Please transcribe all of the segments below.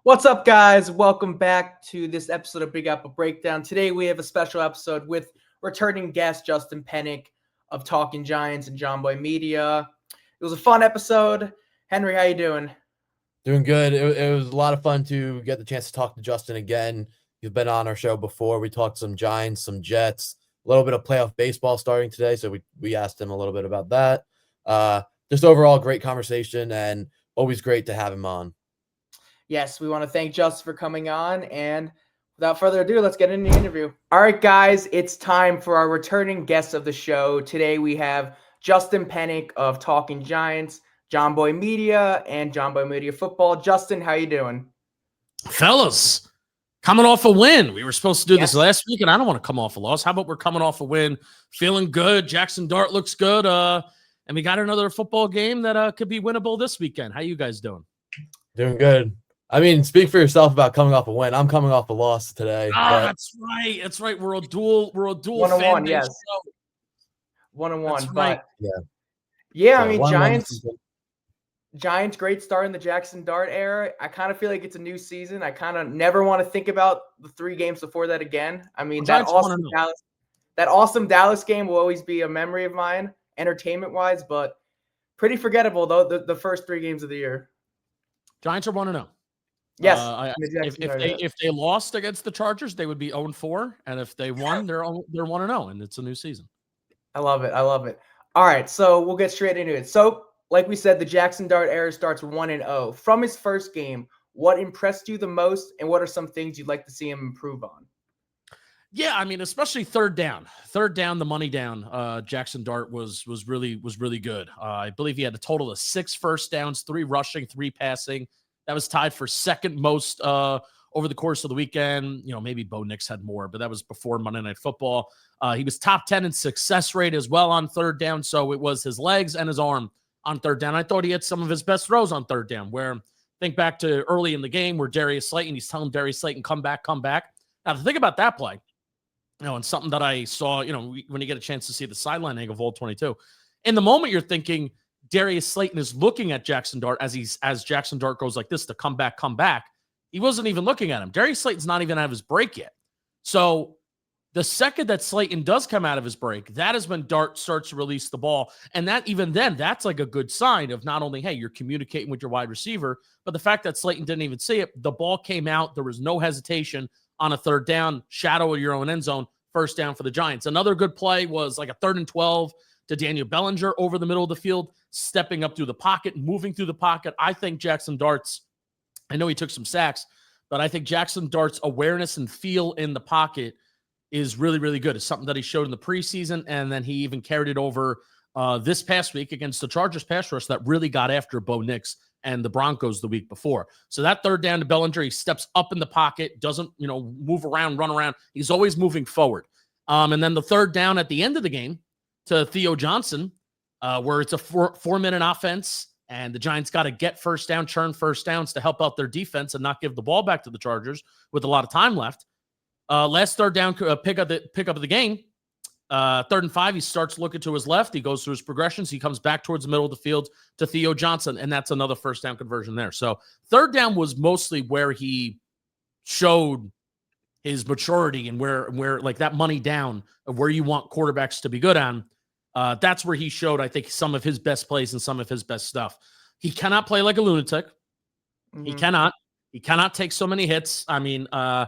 What's up, guys? Welcome back to this episode of Big Apple Breakdown. Today we have a special episode with returning guest Justin Penik of Talking Giants and Jomboy Media. It was a fun episode. Henry, how you doing? Doing good. It was a lot of fun to get the chance to talk to Justin again. He's been on our show before. We talked some Giants, some Jets, a little bit of playoff baseball starting today, so we asked him a little bit about that. Just overall, great conversation, and always great to have him on. Yes, we want to thank Justin for coming on, and without further ado, let's get into the interview. All right, guys, it's time for our returning guests of the show. Today we have Justin Penik of Talking Giants, Jomboy Media, and Jomboy Media Football. Justin, how you doing? Fellas, coming off a win. We were supposed to do this last week, and I don't want to come off a loss. How about we're coming off a win, feeling good. Jackson Dart looks good, and we got another football game that could be winnable this weekend. How you guys doing? Doing good. I mean, speak for yourself about coming off a win. I'm coming off a loss today. That's right. That's right. We're a dual 1-1, yes. 1-1. Right. Yeah. I mean, Giants, great start in the Jackson Dart era. I kind of feel like it's a new season. I kind of never want to think about the 3 games before that again. I mean, that awesome Dallas game will always be a memory of mine, entertainment-wise, but pretty forgettable, though, the first 3 games of the year. Giants are 1-0. Yes. If they lost against the Chargers, they would be 0-4, and if they won, they're 1-0, and it's a new season. I love it. All right, so we'll get straight into it. So, like we said, the Jackson Dart era starts 1-0. From his first game, what impressed you the most, and what are some things you'd like to see him improve on? Yeah, I mean, especially third down, the money down. Jackson Dart was really good. I believe he had a total of 6 first downs, 3 rushing, 3 passing. That was tied for second most over the course of the weekend. You know, maybe Bo Nix had more, but that was before Monday Night Football. He was top 10 in success rate as well on third down. So it was his legs and his arm on third down. I thought he had some of his best throws on third down, where think back to early in the game where Darius Slayton, he's telling Darius Slayton, come back. Now, to think about that play, you know, and something that I saw, you know, when you get a chance to see the sideline angle of all 22, in the moment you're thinking Darius Slayton is looking at Jackson Dart as Jackson Dart goes like this to come back. He wasn't even looking at him. Darius Slayton's not even out of his break yet. So the second that Slayton does come out of his break, that is when Dart starts to release the ball. And that even then, that's like a good sign of not only, hey, you're communicating with your wide receiver, but the fact that Slayton didn't even see it, the ball came out, there was no hesitation on a third down, shadow of your own end zone, first down for the Giants. Another good play was like a 3rd and 12 to Daniel Bellinger over the middle of the field, stepping up through the pocket, moving through the pocket. I think Jackson Dart's, I know he took some sacks, but I think Jackson Dart's awareness and feel in the pocket is really good. It's something that he showed in the preseason, and then he even carried it over this past week against the Chargers pass rush that really got after Bo Nix and the Broncos the week before. So that third down to Bellinger, he steps up in the pocket, doesn't, you know, move around, run around. He's always moving forward. And then the third down at the end of the game to Theo Johnson, where it's a 4-minute offense, and the Giants got to get first down, churn first downs to help out their defense and not give the ball back to the Chargers with a lot of time left. Last third down pick up of the game, 3rd and 5, he starts looking to his left. He goes through his progressions. He comes back towards the middle of the field to Theo Johnson, and that's another first down conversion there. So third down was mostly where he showed his maturity and where like that money down of where you want quarterbacks to be good on. That's where he showed, I think, some of his best plays and some of his best stuff. He cannot play like a lunatic. Mm-hmm. He cannot take so many hits. I mean, the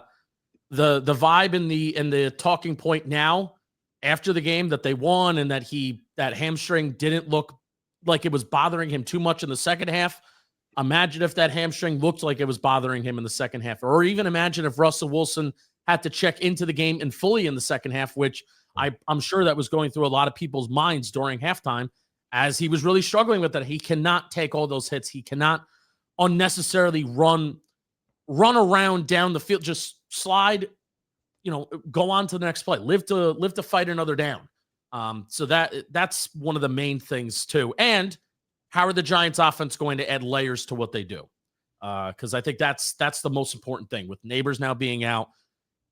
vibe in the talking point now after the game that they won and that hamstring didn't look like it was bothering him too much in the second half. Imagine if that hamstring looked like it was bothering him in the second half, or even imagine if Russell Wilson had to check into the game and fully in the second half, which I'm sure that was going through a lot of people's minds during halftime as he was really struggling with that. He cannot take all those hits. He cannot unnecessarily run around down the field, just slide, you know, go on to the next play, live to fight another down. So that's one of the main things too. And how are the Giants offense going to add layers to what they do? Because I think that's the most important thing. With Neighbors now being out,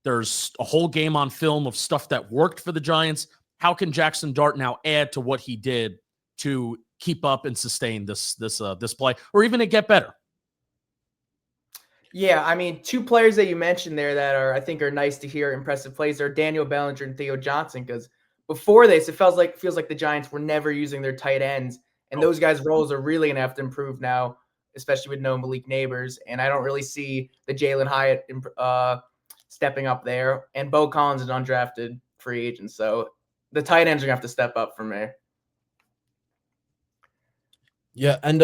there's a whole game on film of stuff that worked for the Giants. How can Jackson Dart now add to what he did to keep up and sustain this play, or even to get better? Yeah, I mean, two players that you mentioned there that I think are nice to hear, impressive plays are Daniel Bellinger and Theo Johnson. Because before this, it feels like the Giants were never using their tight ends, and those guys' roles are really gonna have to improve now, especially with no Malik Neighbors. And I don't really see the Jalen Hyatt stepping up there. And Bo Collins is an undrafted free agent, so the tight ends are gonna have to step up for me. Yeah, and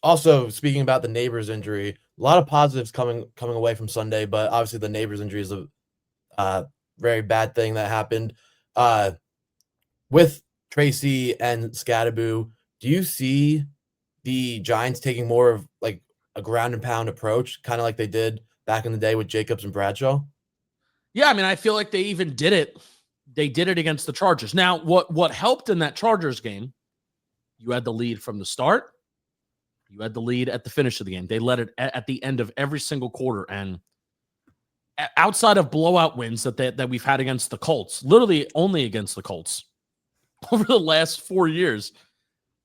also speaking about the Neighbors injury, a lot of positives coming away from Sunday, but obviously the Neighbors injury is a very bad thing that happened. With Tracy and Scadaboo, do you see the Giants taking more of like a ground and pound approach, kind of like they did back in the day with Jacobs and Bradshaw? Yeah, I mean, I feel like they even did it. They did it against the Chargers. Now, what helped in that Chargers game, you had the lead from the start. You had the lead at the finish of the game. They led it at the end of every single quarter. And outside of blowout wins that we've had against the Colts, literally only against the Colts over the last 4 years,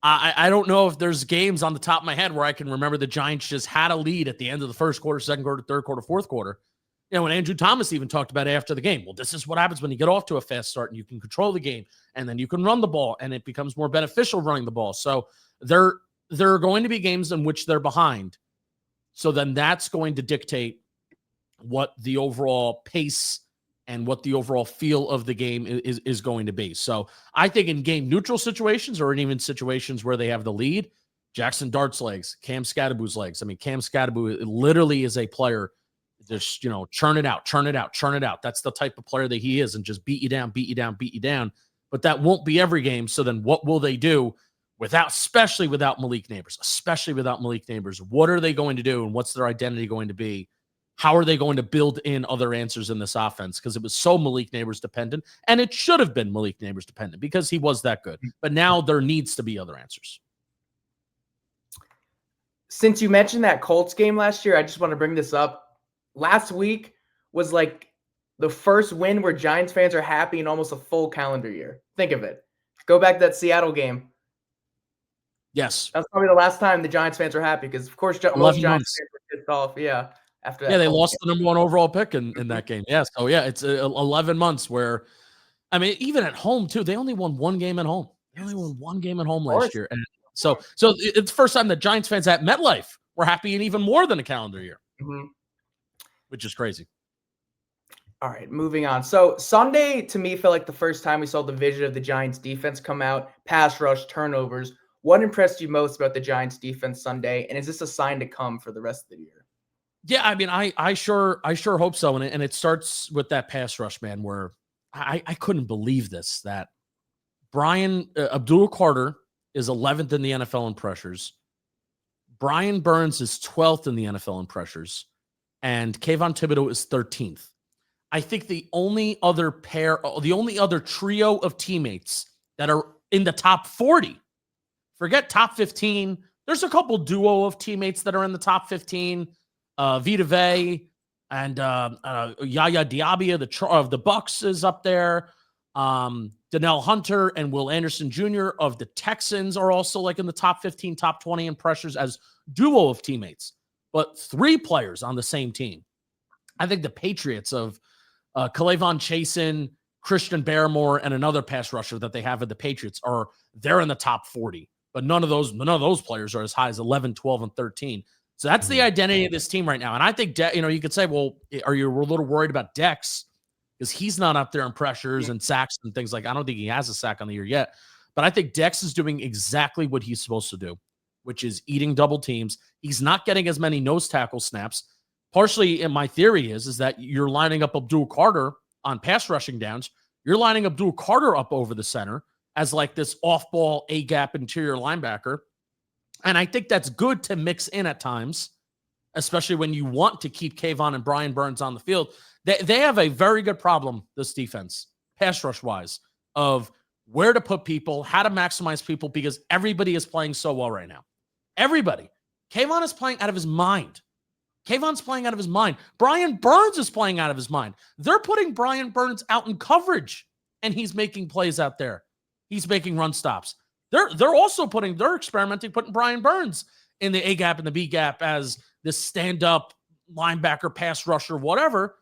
I don't know if there's games on the top of my head where I can remember the Giants just had a lead at the end of the first quarter, second quarter, third quarter, fourth quarter. You know, when Andrew Thomas even talked about it after the game, well, this is what happens when you get off to a fast start and you can control the game and then you can run the ball and it becomes more beneficial running the ball. So there are going to be games in which they're behind. So then that's going to dictate what the overall pace and what the overall feel of the game is going to be. So I think in game neutral situations or in even situations where they have the lead, Jackson Dart's legs, Cam Scadaboo's legs. I mean, Cam Scadaboo literally is a player just, churn it out, churn it out, churn it out. That's the type of player that he is, and just beat you down, beat you down, beat you down. But that won't be every game. So then what will they do especially without Malik Neighbors, What are they going to do and what's their identity going to be? How are they going to build in other answers in this offense? Because it was so Malik Neighbors dependent, and it should have been Malik Neighbors dependent because he was that good. But now there needs to be other answers. Since you mentioned that Colts game last year, I just want to bring this up. Last week was like the first win where Giants fans are happy in almost a full calendar year. Think of it. Go back to that Seattle game. Yes. That's probably the last time the Giants fans are happy because, of course, most Giants fans were pissed off. Yeah. After that. Yeah, they lost the number 1 overall pick in that game. Yeah. So, yeah, it's 11 months where, I mean, even at home, too, they only won one game at home. They only won one game at home last year. And so it's the first time that Giants fans at MetLife were happy in even more than a calendar year, which is crazy. All right, moving on. So Sunday, to me, felt like the first time we saw the vision of the Giants defense come out, pass rush, turnovers. What impressed you most about the Giants defense Sunday? And is this a sign to come for the rest of the year? Yeah, I mean, I sure hope so. And it starts with that pass rush, man, where I couldn't believe this, that Brian Abdul-Carter is 11th in the NFL in pressures. Brian Burns is 12th in the NFL in pressures. And Kayvon Thibodeau is 13th. I think the only other trio of teammates that are in the top 40, forget top 15. There's a couple duo of teammates that are in the top 15. Vita Vea and Yaya Diaby of the Bucks is up there. Donnell Hunter and Will Anderson Jr. of the Texans are also like in the top 15, top 20 in pressures as duo of teammates. But 3 players on the same team. I think the Patriots of K'Lavon Chasen, Christian Barrymore, and another pass rusher that they have at the Patriots they're in the top 40. But none of those players are as high as 11, 12, and 13. So that's the identity of this team right now. And I think, you could say, well, are you a little worried about Dex? Because he's not up there in pressures and sacks and things like I don't think he has a sack on the year yet. But I think Dex is doing exactly what he's supposed to do, which is eating double teams. He's not getting as many nose tackle snaps. Partially, in my theory is that you're lining up Abdul-Carter on pass rushing downs. You're lining Abdul-Carter up over the center as like this off-ball A-gap interior linebacker. And I think that's good to mix in at times, especially when you want to keep Kayvon and Brian Burns on the field. They have a very good problem, this defense, pass rush-wise, of where to put people, how to maximize people, because everybody is playing so well right now. Everybody. Kayvon is playing out of his mind. Kayvon's playing out of his mind. Brian Burns is playing out of his mind. They're putting Brian Burns out in coverage, and he's making plays out there. He's making run stops. They're also experimenting, putting Brian Burns in the A-gap and the B-gap as this stand-up linebacker, pass rusher, whatever,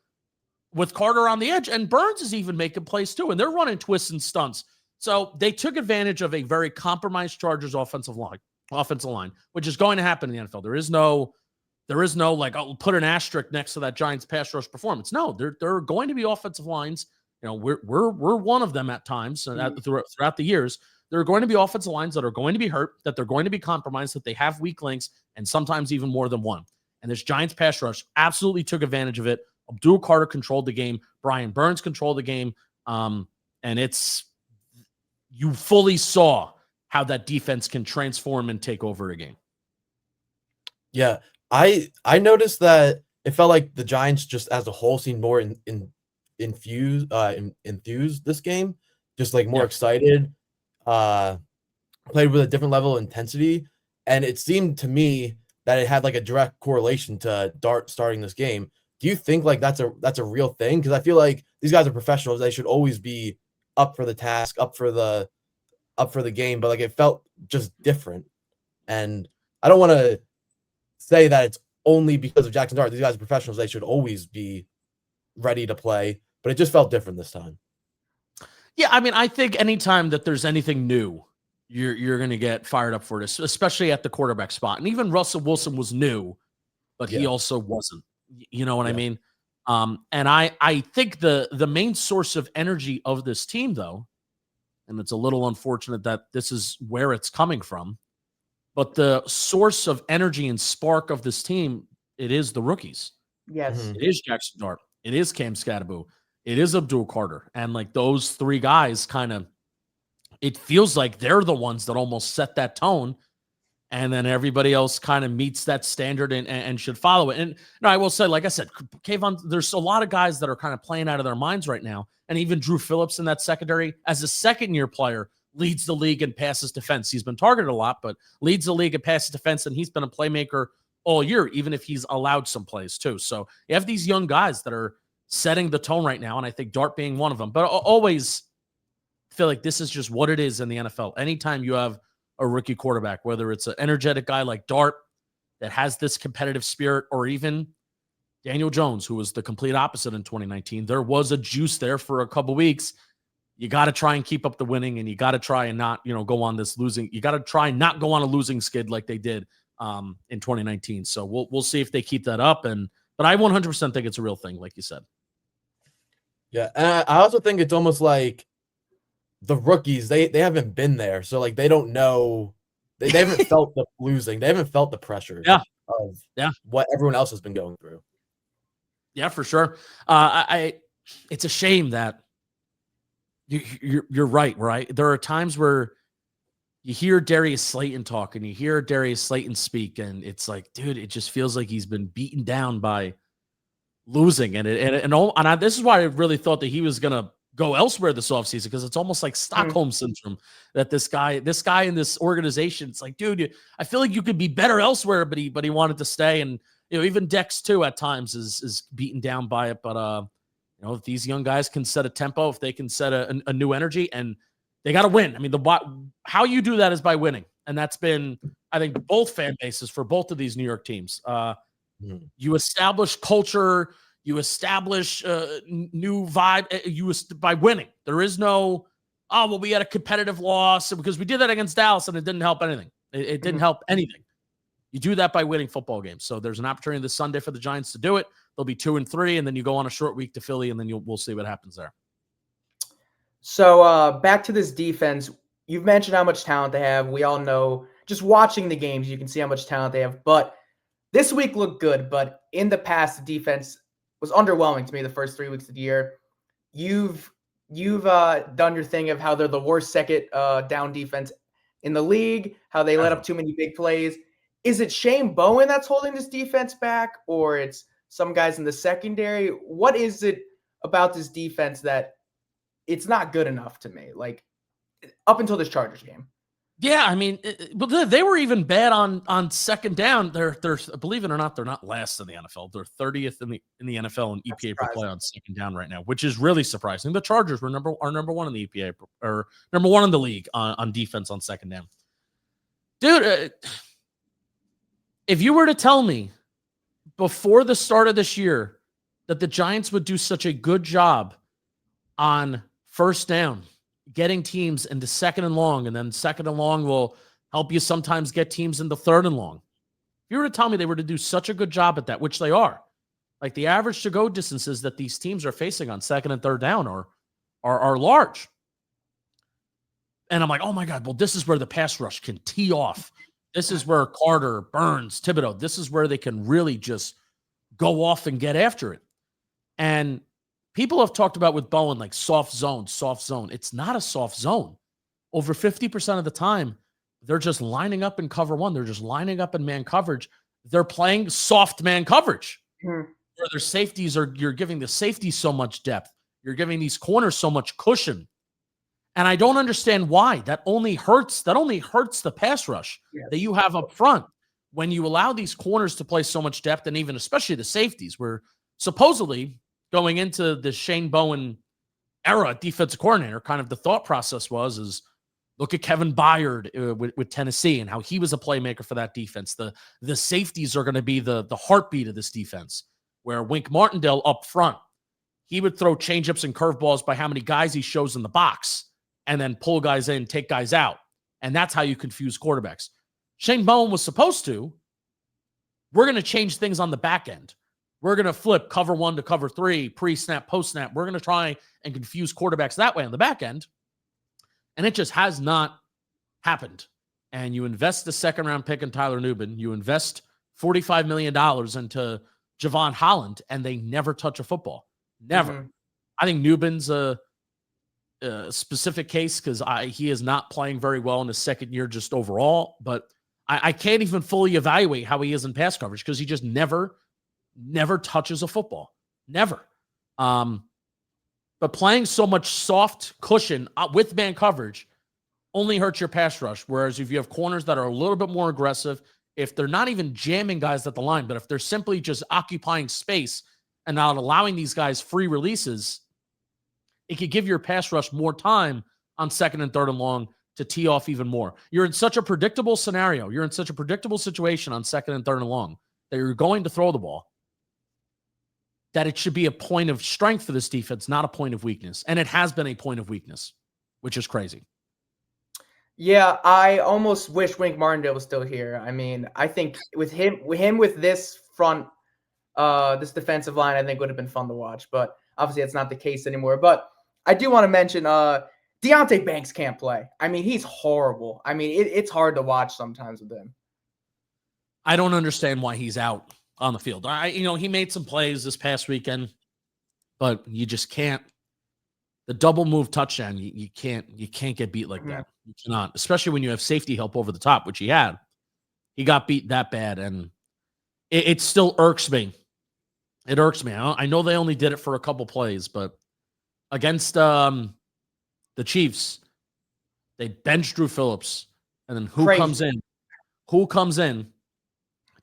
with Carter on the edge. And Burns is even making plays too, and they're running twists and stunts. So they took advantage of a very compromised Chargers offensive line, which is going to happen in the NFL. There is no like, I'll put an asterisk next to that Giants pass rush performance. No, there are going to be offensive lines. We're one of them at times throughout the years. There are going to be offensive lines that are going to be hurt, that they're going to be compromised, that they have weak links, and sometimes even more than one. And this Giants pass rush absolutely took advantage of it. Abdul Carter controlled the game. Brian Burns controlled the game. And you fully saw how that defense can transform and take over a game. Yeah, I noticed that it felt like the Giants just as a whole seemed more enthused this game, just like more excited, played with a different level of intensity. And it seemed to me that it had like a direct correlation to Dart starting this game. Do you think like that's a real thing? Because I feel like these guys are professionals. They should always be up for the task, up for the game. But like it felt just different. And I don't want to say that it's only because of Jackson Dart. These guys are professionals. They should always be ready to play. But it just felt different this time. Yeah, I mean, I think anytime that there's anything new, you're going to get fired up for this, especially at the quarterback spot. And even Russell Wilson was new, but he also wasn't. You know what I mean? And I think the main source of energy of this team, though, and it's a little unfortunate that this is where it's coming from, but the source of energy and spark of this team, it is the rookies. Yes. It is Jackson Dart. It is Cam Scatterbo. It is Abdul Carter. And like those three guys it feels like they're the ones that almost set that tone. And then everybody else kind of meets that standard and should follow it. And no, I will say, like I said, Kayvon, there's a lot of guys that are kind of playing out of their minds right now. And even Drew Phillips in that secondary, as a second-year player, leads the league in passes defense. He's been targeted a lot, but leads the league in passes defense, and he's been a playmaker all year, even if he's allowed some plays too. So you have these young guys that are setting the tone right now, and I think Dart being one of them. But I always feel like this is just what it is in the NFL. Anytime you have a rookie quarterback, whether it's an energetic guy like Dart that has this competitive spirit, or even Daniel Jones, who was the complete opposite in 2019, there was a juice there for a couple weeks. You got to try and keep up the winning, and you got to try and not, go on this losing. You got to try and not go on a losing skid like they did in 2019. So we'll see if they keep that up. But I 100% think it's a real thing, like you said. Yeah, and I also think it's almost like the rookies, they haven't been there. So like they don't know, they haven't felt the losing. They haven't felt the pressure of what everyone else has been going through. Yeah, for sure. It's a shame that you're right. There are times where you hear Darius Slayton talk and you hear Darius Slayton speak, and it's like, dude, it just feels like he's been beaten down by losing. And this is why I really thought that he was gonna go elsewhere this offseason, because it's almost like Stockholm syndrome that this guy in this organization, it's like, dude, I feel like you could be better elsewhere, but he wanted to stay. And even Dex too at times is beaten down by it. But if these young guys can set a tempo, if they can set a new energy, and they got to win. I mean, how you do that is by winning, and that's been, I think, both fan bases for both of these New York teams. You establish culture. You establish new vibe by winning. There is no, we had a competitive loss because we did that against Dallas and it didn't help anything. It didn't help anything. You do that by winning football games. So there's an opportunity this Sunday for the Giants to do it. They'll be 2-3, and then you go on a short week to Philly, and then we'll see what happens there. So back to this defense. You've mentioned how much talent they have. We all know, just watching the games, you can see how much talent they have. But this week looked good. But in the past, the defense was underwhelming to me the first 3 weeks of the year. You've done your thing of how they're the worst second down defense in the league, how they let up too many big plays. Is it Shane Bowen that's holding this defense back, or it's some guys in the secondary? What is it about this defense that it's not good enough to me, like up until this Chargers game? Yeah, I mean, but they were even bad on second down. They're believe it or not, they're not last in the NFL. They're 30th in the NFL in EPA per play on second down right now, which is really surprising. The Chargers are number one in the EPA, or number one in the league on defense on second down. Dude, if you were to tell me before the start of this year that the Giants would do such a good job on first down, getting teams into second and long, and then second and long will help you sometimes get teams into third and long. If you were to tell me they were to do such a good job at that, which they are, like the average to-go distances that these teams are facing on second and third down are large. And I'm like, oh my God, well, this is where the pass rush can tee off. This is where Carter, Burns, Thibodeau, this is where they can really just go off and get after it. And people have talked about with Bowen, like soft zone. It's not a soft zone. Over 50% of the time, they're just lining up in cover one. They're just lining up in man coverage. They're playing soft man coverage. Where their safeties you're giving the safety so much depth. You're giving these corners so much cushion. And I don't understand why. That only hurts the pass rush that you have up front when you allow these corners to play so much depth, and even especially the safeties, where supposedly going into the Shane Bowen era defensive coordinator, kind of the thought process is look at Kevin Byard with Tennessee and how he was a playmaker for that defense. The safeties are going to be the heartbeat of this defense, where Wink Martindale up front, he would throw changeups and curveballs by how many guys he shows in the box and then pull guys in, take guys out. And that's how you confuse quarterbacks. Shane Bowen was supposed to, we're going to change things on the back end. We're going to flip cover one to cover three, pre-snap, post-snap. We're going to try and confuse quarterbacks that way on the back end. And it just has not happened. And you invest the second-round pick in Tyler Nubin. You invest $45 million into Javon Holland, and they never touch a football. Never. I think Nubin's a specific case because he is not playing very well in his second year just overall. But I can't even fully evaluate how he is in pass coverage because he just never touches a football. Never. But playing so much soft cushion with man coverage only hurts your pass rush. Whereas if you have corners that are a little bit more aggressive, if they're not even jamming guys at the line, but if they're simply just occupying space and not allowing these guys free releases, it could give your pass rush more time on second and third and long to tee off even more. You're in such a predictable scenario. You're in such a predictable situation on second and third and long that you're going to throw the ball, that it should be a point of strength for this defense, not a point of weakness. And it has been a point of weakness, which is crazy. Yeah, I almost wish Wink Martindale was still here. I mean, I think with this front, this defensive line, I think would have been fun to watch. But obviously, that's not the case anymore. But I do want to mention Deonte Banks can't play. I mean, he's horrible. I mean, it's hard to watch sometimes with him. I don't understand why he's out on the field. He made some plays this past weekend, but you just can't. The double move touchdown, you can't get beat like that. You cannot, especially when you have safety help over the top, which he had. He got beat that bad, and it still irks me. It irks me. I know they only did it for a couple plays, but against the Chiefs, they benched Drew Phillips, and then who comes in? Who comes in?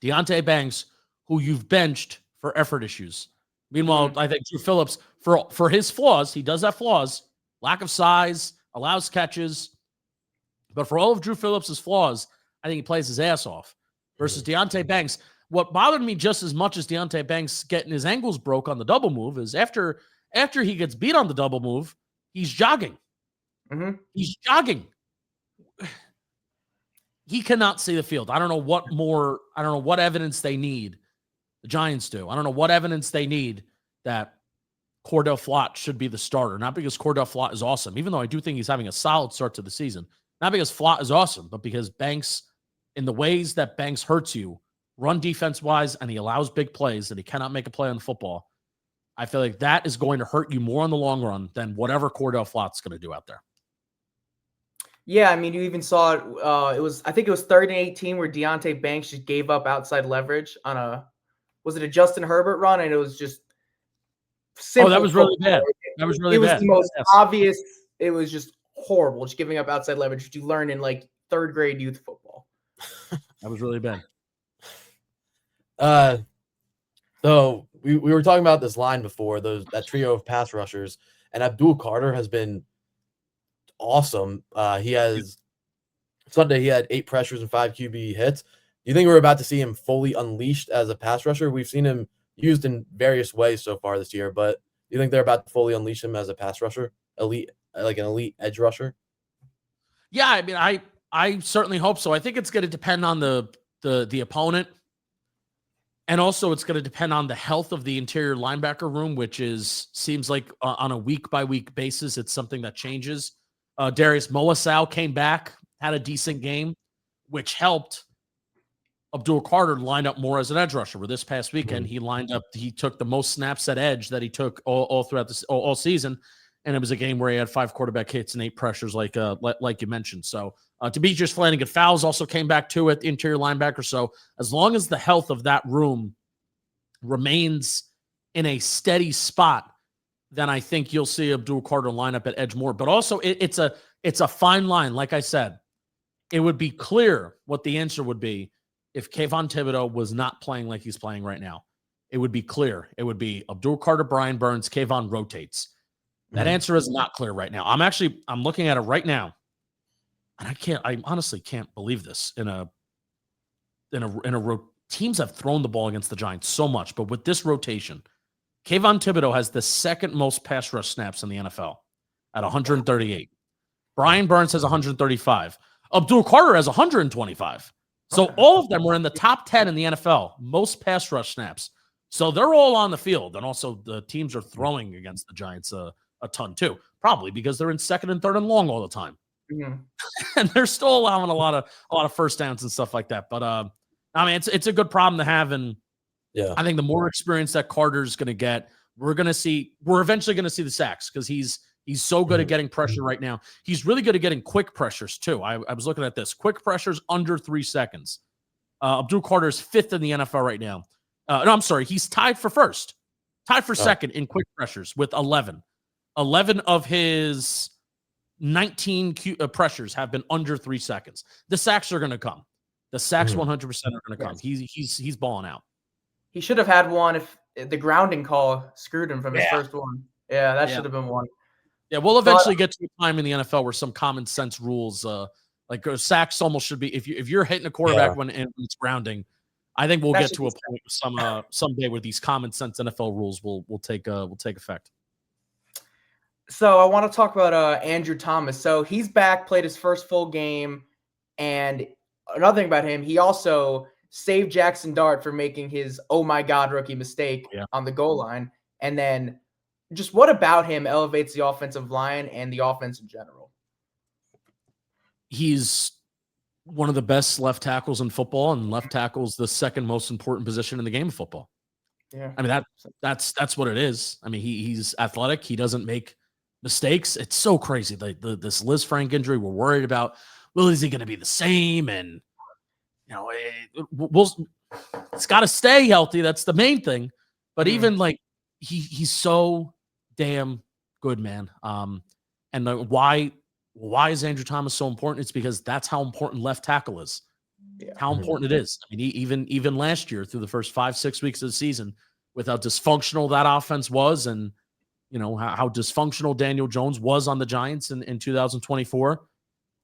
Deonte Banks, who you've benched for effort issues. Meanwhile, I think Drew Phillips, for his flaws, he does have flaws, lack of size, allows catches. But for all of Drew Phillips' flaws, I think he plays his ass off. Versus Deonte Banks, what bothered me just as much as Deonte Banks getting his ankles broke on the double move is after he gets beat on the double move, he's jogging. He's jogging. He cannot see the field. I don't know what evidence they need. The Giants do. I don't know what evidence they need that Cordell Flott should be the starter. Not because Cordell Flott is awesome, even though I do think he's having a solid start to the season. Not because Flott is awesome, but because Banks, in the ways that Banks hurts you, run defense-wise, and he allows big plays, and he cannot make a play on the football, I feel like that is going to hurt you more in the long run than whatever Cordell Flott's going to do out there. Yeah, I mean, you even saw it. I think it was 3rd and 18 where Deonte Banks just gave up outside leverage on was it a Justin Herbert run? And it was just simple. Oh, that was really bad. That was really bad. It was the most obvious. It was just horrible, just giving up outside leverage, which you learn in like 3rd grade youth football. That was really bad. So we were talking about this line before, that trio of pass rushers, and Abdul Carter has been awesome. Sunday he had 8 pressures and 5 QB hits. you think we're about to see him fully unleashed as a pass rusher? We've seen him used in various ways so far this year, but do you think they're about to fully unleash him as a pass rusher, like an elite edge rusher? Yeah, I mean, I certainly hope so. I think it's going to depend on the opponent, and also it's going to depend on the health of the interior linebacker room, which seems like on a week by week basis, it's something that changes. Darius Moasau came back, had a decent game, which helped Abdul Carter line up more as an edge rusher. Where this past weekend, he took the most snaps at edge that he took all throughout all season. And it was a game where he had 5 quarterback hits and 8 pressures, like you mentioned. So Demetrius Flanagan-Fowles also came back too at the interior linebacker. So as long as the health of that room remains in a steady spot, then I think you'll see Abdul Carter line up at edge more. But also, it's a fine line. Like I said, it would be clear what the answer would be if Kayvon Thibodeau was not playing like he's playing right now. It would be clear. It would be Abdul Carter, Brian Burns, Kayvon rotates. That answer is not clear right now. I'm looking at it right now, and I honestly can't believe this. Teams have thrown the ball against the Giants so much, but with this rotation, Kayvon Thibodeau has the second most pass rush snaps in the NFL at 138. Brian Burns has 135. Abdul Carter has 125. So all of them were in the top 10 in the NFL, most pass rush snaps. So they're all on the field, and also the teams are throwing against the Giants a ton too, probably because they're in second and third and long all the time, and they're still allowing a lot of first downs and stuff like that. But I mean, it's a good problem to have, and I think the more experience that Carter's going to get, we're eventually going to see the sacks because he's so good at getting pressure right now. He's really good at getting quick pressures too. I was looking at this, quick pressures under 3 seconds. Abdul Carter's 5th in the NFL right now. No, I'm sorry, he's tied for second in quick pressures with 11. 11 of his 19 pressures have been under 3 seconds. The sacks are going to come. The sacks 100% are going to come. He's balling out. He should have had one if the grounding call screwed him from his first one. Yeah, that should have been one. Yeah, we'll eventually get to a time in the NFL where some common sense rules, like sacks, almost should be if you're hitting a quarterback when it's grounding. I think we'll get to a point someday where these common sense NFL rules will take effect. So I want to talk about Andrew Thomas. So he's back, played his first full game, and another thing about him, he also saved Jackson Dart from making his oh my god rookie mistake on the goal line. And then just what about him elevates the offensive line and the offense in general? He's one of the best left tackles in football, and left tackle's the second most important position in the game of football. Yeah. I mean, that's what it is. I mean, he's athletic. He doesn't make mistakes. It's so crazy. This Liz Frank injury, we're worried about, well, is he going to be the same? And, it's got to stay healthy. That's the main thing. But even like he's so damn good, man. And why is Andrew Thomas so important? It's because that's how important left tackle is. Yeah. How important it is. I mean, even last year through the first 5-6 weeks of the season, with how dysfunctional that offense was, and how dysfunctional Daniel Jones was on the Giants in 2024.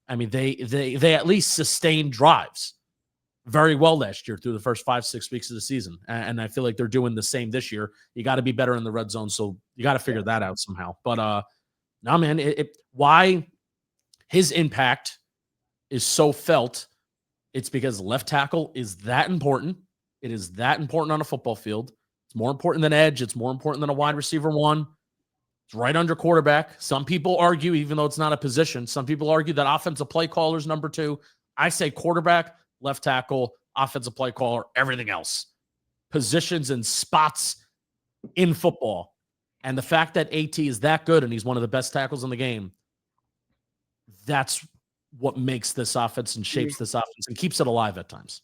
I mean, they at least sustained drives very well last year through the first 5-6 weeks of the season. And I feel like they're doing the same this year. You got to be better in the red zone. So you got to figure that out somehow. But no, man, why his impact is so felt, it's because left tackle is that important. It is that important on a football field. It's more important than edge. It's more important than a wide receiver one. It's right under quarterback. Some people argue, even though it's not a position, some people argue that offensive play caller is number 2. I say quarterback, left tackle, offensive play caller, everything else. Positions and spots in football. And the fact that AT is that good and he's one of the best tackles in the game, that's what makes this offense and shapes this offense and keeps it alive at times.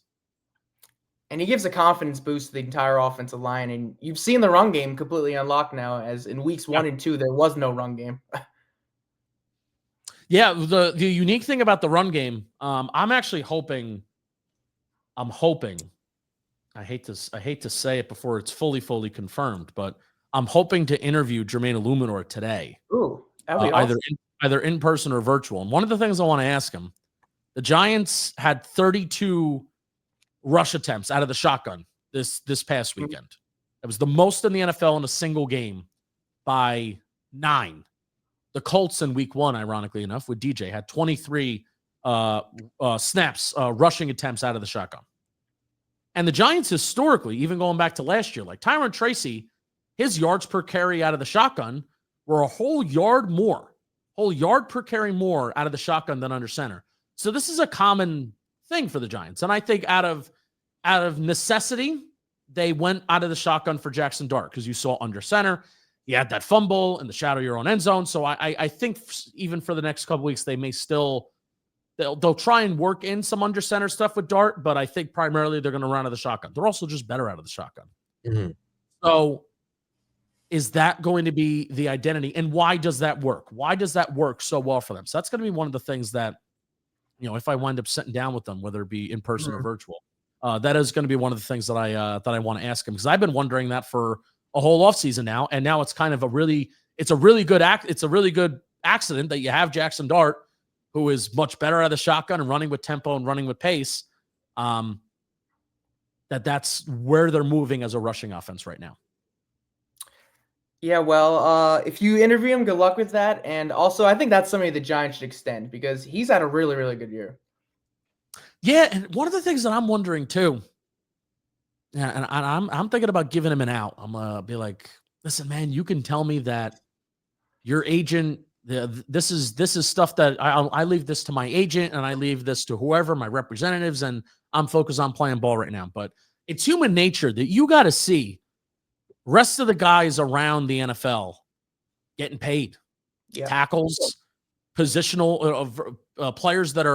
And he gives a confidence boost to the entire offensive line. And you've seen the run game completely unlocked now, as in weeks 1 and 2, there was no run game. Yeah, the unique thing about the run game, I'm hoping, I hate to say it before it's fully confirmed, but I'm hoping to interview Jermaine Illuminor today. Ooh, that'd be awesome. Either in person or virtual. And one of the things I want to ask him, the Giants had 32 rush attempts out of the shotgun this past weekend. It was the most in the NFL in a single game by 9. The Colts in week 1, ironically enough, with DJ had 23 snaps, rushing attempts out of the shotgun. And the Giants historically, even going back to last year, like Tyron Tracy, his yards per carry out of the shotgun were a whole yard per carry more out of the shotgun than under center. So this is a common thing for the Giants. And I think out of necessity, they went out of the shotgun for Jackson Dart because you saw under center, you had that fumble in the shadow of your own end zone. So I think even for the next couple weeks, they may still they'll try and work in some under center stuff with Dart, but I think primarily they're going to run out of the shotgun. They're also just better out of the shotgun. Mm-hmm. So is that going to be the identity? And why does that work? Why does that work so well for them? So that's going to be one of the things that, if I wind up sitting down with them, whether it be in person or virtual, that is going to be one of the things that I want to ask them, because I've been wondering that for a whole offseason now. And now it's kind of a really good accident that you have Jackson Dart, who is much better out of the shotgun and running with tempo and running with pace. That's where they're moving as a rushing offense right now. Yeah, well, if you interview him, good luck with that. And also, I think that's somebody the Giants should extend because he's had a really, really good year. Yeah, and one of the things that I'm wondering too, and I'm thinking about giving him an out. I'm gonna be like, listen, man, you can tell me that your agent. This is stuff that I leave this to my agent and I leave this to whoever, my representatives, and I'm focused on playing ball right now. But it's human nature that you got to see rest of the guys around the NFL getting paid. Yeah. Tackles, positional players that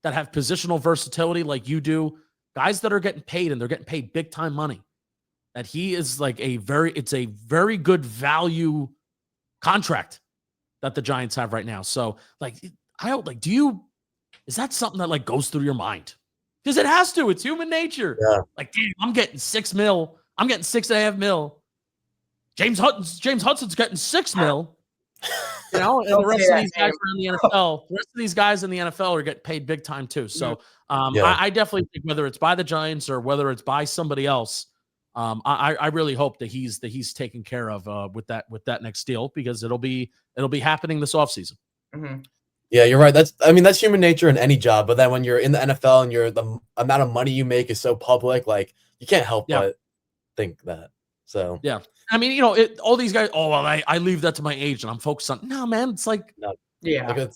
have positional versatility like you do, guys that are getting paid and they're getting paid big time money. That he is like it's a very good value contract that the Giants have right now. So is that something that goes through your mind? Because it has to. It's human nature. Yeah. Damn, I'm getting $6 million. I'm getting $6.5 million. James Hudson's getting $6 million. And the rest of these guys are in the NFL. The rest of these guys in the NFL are getting paid big time too. So I definitely think whether it's by the Giants or whether it's by somebody else, I really hope that he's taken care of with that next deal, because it'll be happening this offseason. Mm-hmm. Yeah, you're right. That's human nature in any job. But then when you're in the NFL and the amount of money you make is so public, you can't help but think that. So yeah, I mean, all these guys. Oh, well, I leave that to my agent. I'm focused on. No, man, it's everybody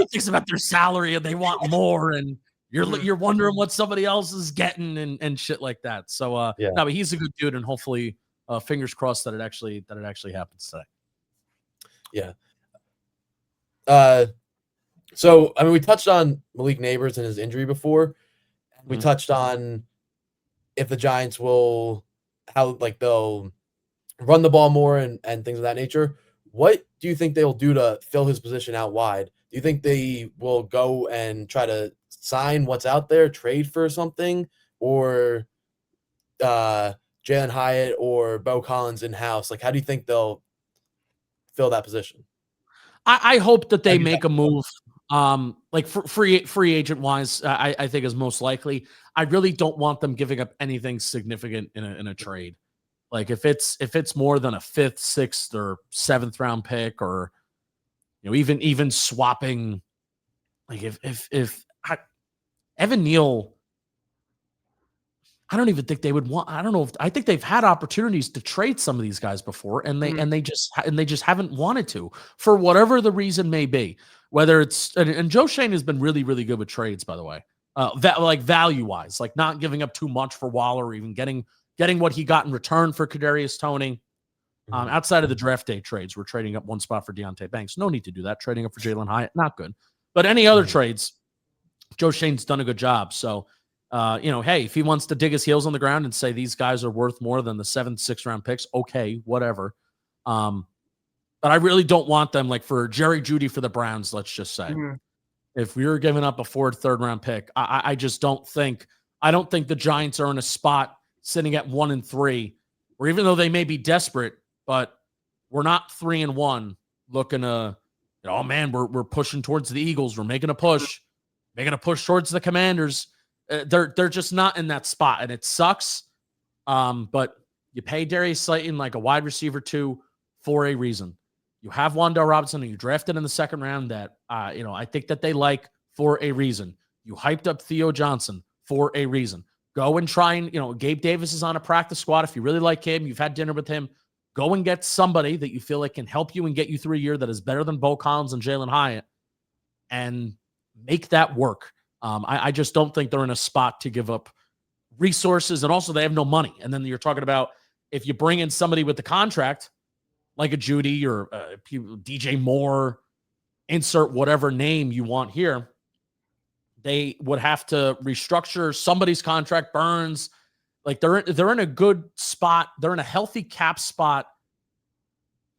thinks about their salary and they want more, and you're wondering what somebody else is getting and shit like that. So no, but he's a good dude, and hopefully, fingers crossed that it actually happens today. Yeah. So I mean, we touched on Malik Neighbors and his injury before. We touched on if the Giants will they'll run the ball more and things of that nature. What do you think they'll do to fill his position out wide? Do you think they will go and try to sign what's out there, trade for something, or Jalen Hyatt or Bo Collins in-house? How do you think they'll fill that position? I hope that they make a move, free agent wise. I think is most likely. I really don't want them giving up anything significant in a trade. If it's more than a 5th, 6th, or 7th round pick, or even swapping, if Evan Neal, I don't even think they would want. I don't know. I think they've had opportunities to trade some of these guys before, and they just haven't wanted to, for whatever the reason may be. Whether it's and Joe Shane has been really, really good with trades, by the way. Value wise, not giving up too much for Waller, or even getting what he got in return for Kadarius Toney. Outside of the draft day trades, we're trading up one spot for Deonte Banks. No need to do that. Trading up for Jalen Hyatt, not good. But any other trades, Joe Shane's done a good job. So. Hey, if he wants to dig his heels on the ground and say these guys are worth more than the 7th, 6th round picks, okay, whatever. But I really don't want them for Jerry Jeudy for the Browns, let's just say. Mm-hmm. If we were giving up a 4th, 3rd round pick, I just don't think the Giants are in a spot sitting at 1-3, or even though they may be desperate, but we're not 3-1 looking to, oh man, we're pushing towards the Eagles. We're making a push towards the Commanders. They're just not in that spot, and it sucks. But you pay Darius Slayton like a wide receiver 2 for a reason. You have Wan'Dale Robinson, and you drafted in the second round that I think that they like for a reason. You hyped up Theo Johnson for a reason. Go and try and, Gabe Davis is on a practice squad. If you really like him, you've had dinner with him, go and get somebody that you feel like can help you and get you through a year that is better than Bo Collins and Jalen Hyatt, and make that work. I just don't think they're in a spot to give up resources, and also they have no money. And then you're talking about if you bring in somebody with the contract, like a Judy or DJ Moore, insert whatever name you want here, they would have to restructure somebody's contract. Burns, like they're in a good spot. They're in a healthy cap spot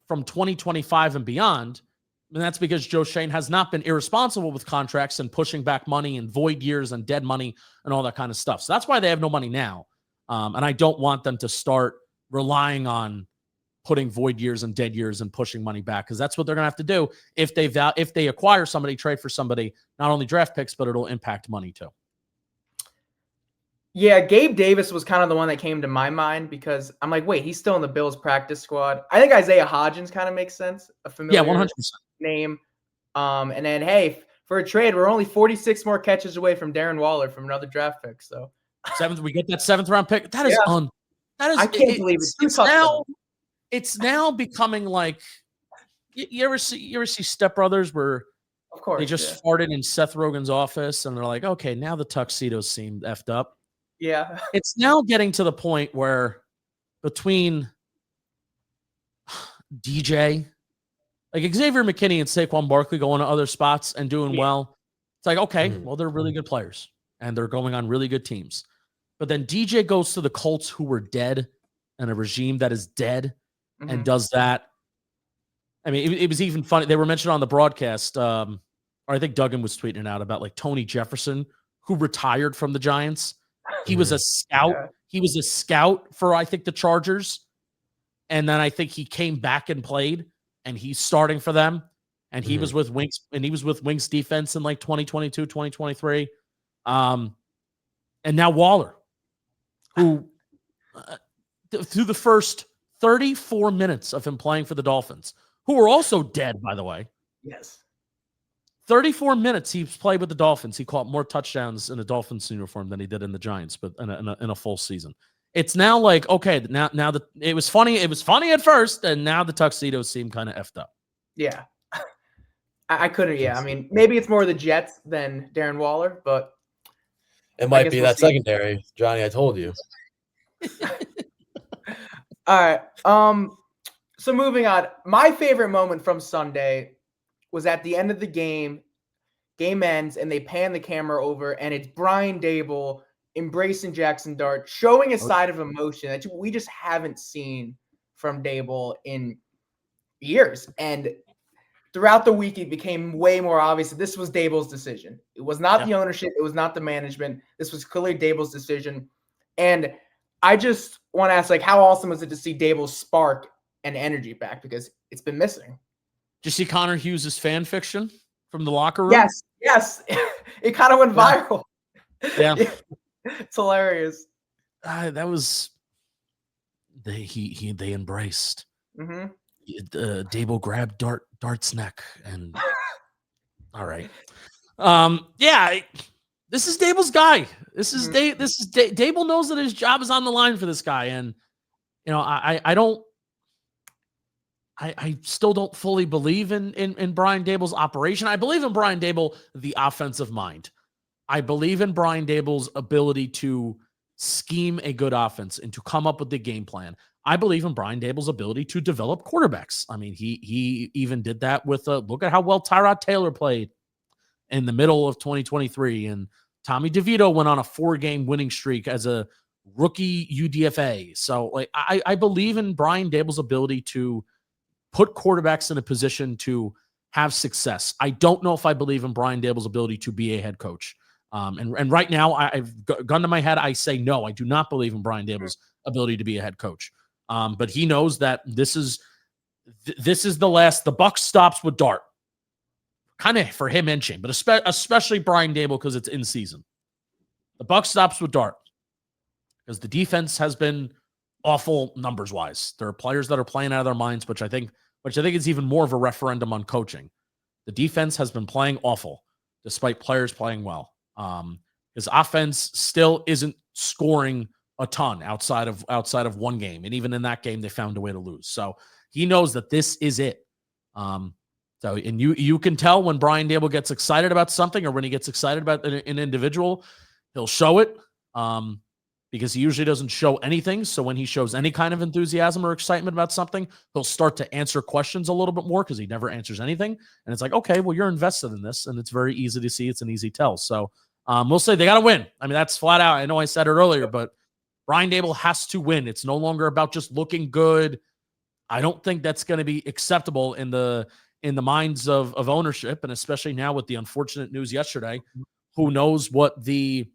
from 2025 and beyond. And that's because Joe Schoen has not been irresponsible with contracts and pushing back money and void years and dead money and all that kind of stuff. So that's why they have no money now. And I don't want them to start relying on putting void years and dead years and pushing money back, because that's what they're going to have to do if they acquire somebody, trade for somebody, not only draft picks, but it'll impact money too. Yeah, Gabe Davis was kind of the one that came to my mind, because I'm like, wait, he's still in the Bills practice squad. I think Isaiah Hodgins kind of makes sense. A familiar 100% name. And then, hey, for a trade, we're only 46 more catches away from Darren Waller from another draft pick. So we get that 7th round pick. That is I can't believe it's now becoming like, you ever see Step Brothers where of course they just farted in Seth Rogen's office and they're like, okay, now the tuxedos seem effed up. Yeah. It's now getting to the point where between DJ, like Xavier McKinney and Saquon Barkley going to other spots and doing well, it's like, okay, well, they're really good players and they're going on really good teams. But then DJ goes to the Colts, who were dead, and a regime that is dead, and does that. I mean, it was even funny. They were mentioned on the broadcast, or I think Duggan was tweeting out about like Tony Jefferson, who retired from the Giants. He was a scout. Yeah. He was a scout for, I think, the Chargers. And then I think he came back and played, and he's starting for them. And he was with Wings defense in like 2022, 2023. And now Waller, who through the first 34 minutes of him playing for the Dolphins, who were also dead, by the way. Yes. 34 minutes he's played with the Dolphins. He caught more touchdowns in a Dolphins uniform than he did in the Giants, but in a full season. It's now like, okay, now that it was funny at first, and now the tuxedos seem kind of effed up. Yeah. I couldn't, yeah. I mean, maybe it's more the Jets than Darren Waller, but it might be that secondary. Johnny, I told you. All right. So moving on, my favorite moment from Sunday was at the end of the game. Game ends, and they pan the camera over, and it's Brian Daboll embracing Jackson Dart, showing a side of emotion that we just haven't seen from Daboll in years. And throughout the week, it became way more obvious that this was Daboll's decision. It was not the ownership. It was not the management. This was clearly Daboll's decision. And I just want to ask, like, how awesome was it to see Daboll's spark and energy back? Because it's been missing. Did you see Connor Hughes' fan fiction from the locker room? Yes. It kind of went viral. Yeah. It's hilarious. That was they embraced. Daboll grabbed Dart's neck, and all right. This is Daboll's guy. This is Daboll knows that his job is on the line for this guy, and I still don't fully believe in Brian Daboll's operation. I believe in Brian Daboll, the offensive mind. I believe in Brian Daboll's ability to scheme a good offense and to come up with the game plan. I believe in Brian Daboll's ability to develop quarterbacks. I mean, he even did that with look at how well Tyrod Taylor played in the middle of 2023, and Tommy DeVito went on a 4-game winning streak as a rookie UDFA. So, like, I believe in Brian Daboll's ability to put quarterbacks in a position to have success. I don't know if I believe in Brian Daboll's ability to be a head coach. And right now, I've gun to my head, I say no. I do not believe in Brian Daboll's ability to be a head coach. But he knows that this is the last. The buck stops with Dart, kind of for him and Shane, but especially Brian Daboll because it's in season. The buck stops with Dart because the defense has been awful numbers wise. There are players that are playing out of their minds, which I think is even more of a referendum on coaching. The defense has been playing awful despite players playing well. His offense still isn't scoring a ton outside of one game, and even in that game, they found a way to lose. So he knows that this is it. And you can tell when Brian Dable gets excited about something, or when he gets excited about an individual, he'll show it. Because he usually doesn't show anything. So when he shows any kind of enthusiasm or excitement about something, he'll start to answer questions a little bit more because he never answers anything. And it's like, okay, well, you're invested in this, and it's very easy to see. It's an easy tell. So we'll say they got to win. I mean, that's flat out. I know I said it earlier, but Brian Dable has to win. It's no longer about just looking good. I don't think that's going to be acceptable in the minds of ownership, and especially now with the unfortunate news yesterday. Who knows what the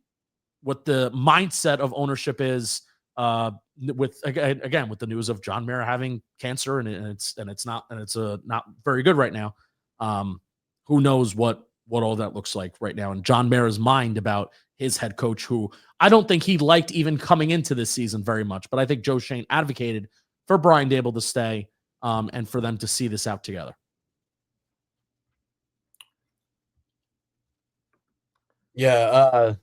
mindset of ownership is with the news of John Mara having cancer and it's not very good right now. Who knows what all that looks like right now, and John Mara's mind about his head coach, who I don't think he liked even coming into this season very much, but I think Joe Schoen advocated for Brian Dable to stay and for them to see this out together. Yeah,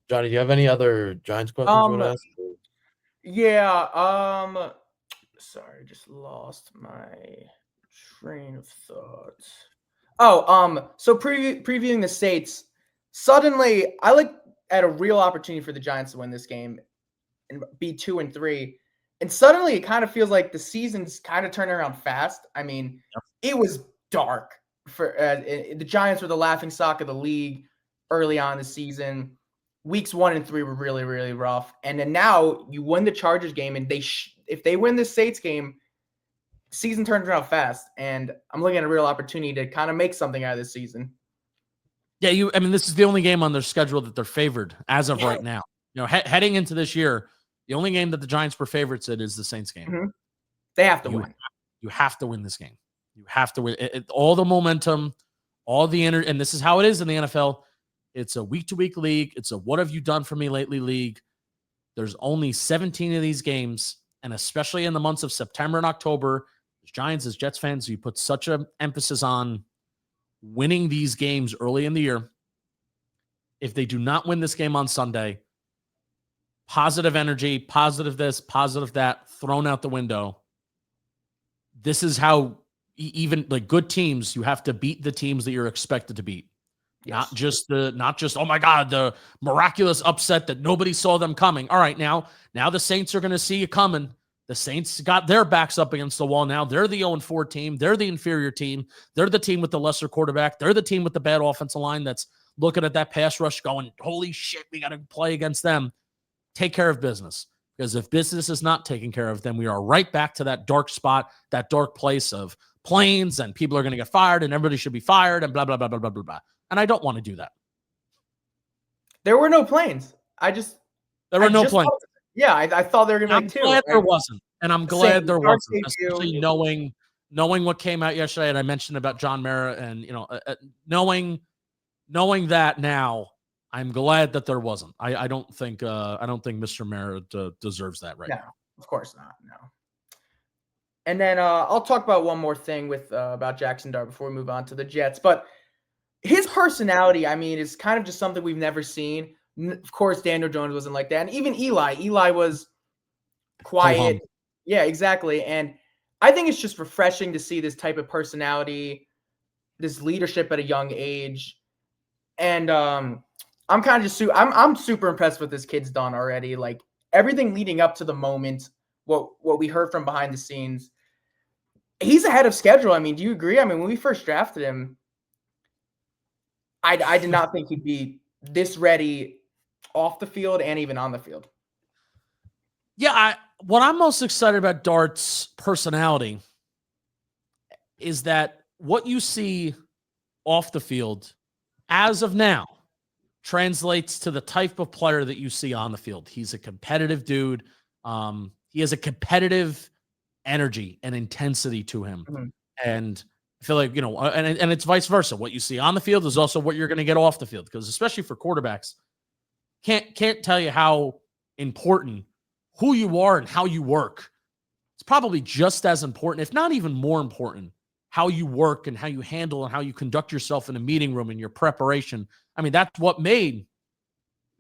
Johnny, do you have any other Giants questions you want to ask? Yeah. Sorry, just lost my train of thought. Oh, so previewing the States, suddenly I look at a real opportunity for the Giants to win this game and be 2-3. And suddenly it kind of feels like the season's kind of turning around fast. I mean, It was dark for the Giants were the laughingstock of the league early on in the season. Weeks 1 and 3 were really, really rough. And then now you win the Chargers game, and if they win the States game, season turns around fast. And I'm looking at a real opportunity to kind of make something out of this season. Yeah, this is the only game on their schedule that they're favored as of right now. You know, heading into this year, the only game that the Giants were favorites in is the Saints game. Mm-hmm. They have to win. You have to win this game. You have to win. All the momentum, all the energy, and this is how it is in the NFL. It's a week-to-week league. It's a what have you done for me lately league. There's only 17 of these games, and especially in the months of September and October, as Giants, as Jets fans, you put such an emphasis on winning these games early in the year. If they do not win this game on Sunday, positive energy, positive this, positive that, thrown out the window. This is how even like good teams, you have to beat the teams that you're expected to beat. Yes. Not just, oh my God, the miraculous upset that nobody saw them coming. All right, now the Saints are going to see you coming. The Saints got their backs up against the wall now. They're the 0-4 team. They're the inferior team. They're the team with the lesser quarterback. They're the team with the bad offensive line that's looking at that pass rush going, holy shit, we got to play against them. Take care of business. Because if business is not taken care of, then we are right back to that dark spot, that dark place of planes, and people are going to get fired, and everybody should be fired, and blah, blah, blah, blah, blah, blah, blah. And I don't want to do that. There were no planes. There were no planes. Yeah, I thought they were going to make 2. I'm glad there wasn't. And I'm glad there wasn't, especially knowing what came out yesterday. And I mentioned about John Mara, and knowing that now, I'm glad that there wasn't. I don't think Mr. Mara deserves that right now. No, of course not. No. And then I'll talk about one more thing about Jackson Dart before we move on to the Jets. But his personality, is kind of just something we've never seen. Of course, Daniel Jones wasn't like that. And even Eli was quiet. Yeah, exactly. And I think it's just refreshing to see this type of personality, this leadership at a young age. And I'm kind of just I'm super impressed with this kid's done already. Like everything leading up to the moment, what we heard from behind the scenes, he's ahead of schedule. Do you agree? When we first drafted him, I did not think he'd be this ready off the field and even on the field. Yeah, what I'm most excited about Dart's personality is that what you see off the field as of now translates to the type of player that you see on the field. He's a competitive dude. He has a competitive energy and intensity to him. Mm-hmm. And I feel like, and it's vice versa. What you see on the field is also what you're going to get off the field, because especially for quarterbacks, can't tell you how important who you are and how you work. It's probably just as important, if not even more important, how you work and how you handle and how you conduct yourself in a meeting room and your preparation. I mean, that's what made,